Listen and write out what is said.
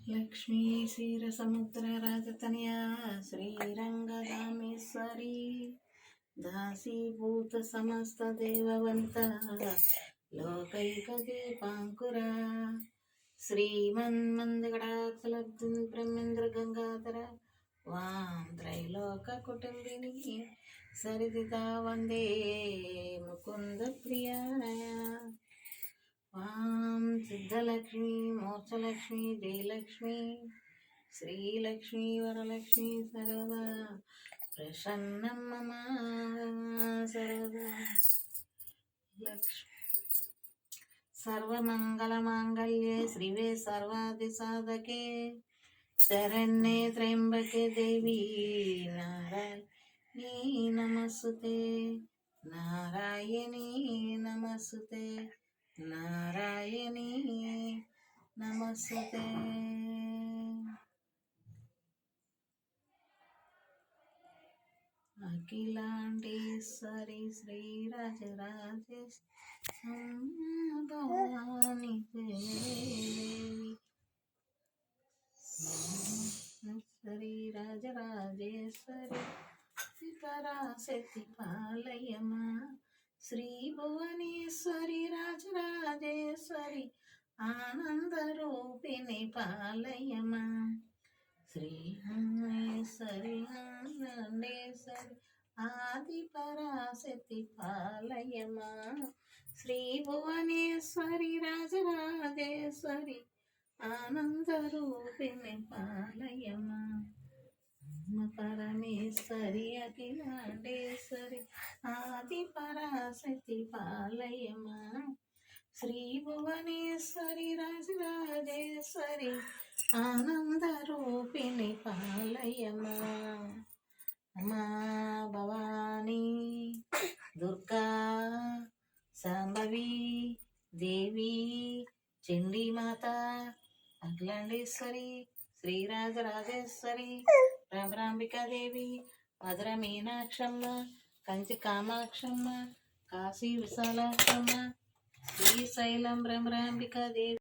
లక్ష్మీ క్షీరసముద్రరాజతనయా శ్రీరంగదామేశ్వరి దాసీభూత సమస్త దేవవంత లోకైక దీపాంకురా శ్రీమన్మందగడాక్షలబ్ధం బ్రహ్మేంద్ర గంగాధర వాం త్రైలోక కుటుంబిని సరిదితా వందే ముకుంద ప్రియాయ వాం సిద్ధలక్ష్మి మోక్షలక్ష్మి జయలక్ష్మి శ్రీలక్ష్మి వరలక్ష్మి సరదా ప్రసన్నం మమ సరదా లక్ష్మి సర్వమంగళమాంగళ్యే శ్రీవే సర్వాదిసాధకే శరణ్యే త్ర్యంబకే దేవి నారాయణీ నమస్తుతే నారాయణీ నమస్తుతే నారాయణీ నమస్తుతే. అఖిలాండేశ్వరి శ్రీరాజరాజేశ్వరి భవాని దేవి శ్రీ రాజరాజేశ్వరి పరాశక్తి పాలయమా శ్రీ భువనేశ్వరి రాజరాజేశ్వరి ఆనందరూపిణి పాలయమా శ్రీ హన్నేశ్వరి ఆనందేశ్వరి ఆది పరాశక్తి పాలయమా శ్రీ భువనేశ్వరి రాజరాజేశ్వరి ఆనందరూపిణి పాలయమా పరమేశ్వరి అఖిలాండేశ్వరి ఆది పరాశక్తి పాలయమా శ్రీ భువనేశ్వరి రాజరాజేశ్వరి ఆనందరూపిణి పాలయమా మా భవానీ దుర్గా శాంభవి దేవి చండీమాత అఖిలాండేశ్వరి శ్రీరాజరాజేశ్వరి భ్రమరాంబికాదేవి మధుర మీనాక్షమ్మ కంచి కామాక్షమ్మ కాశీ విశాలాక్షమ్మ శ్రీశైలం భ్రమరాంబికాదేవి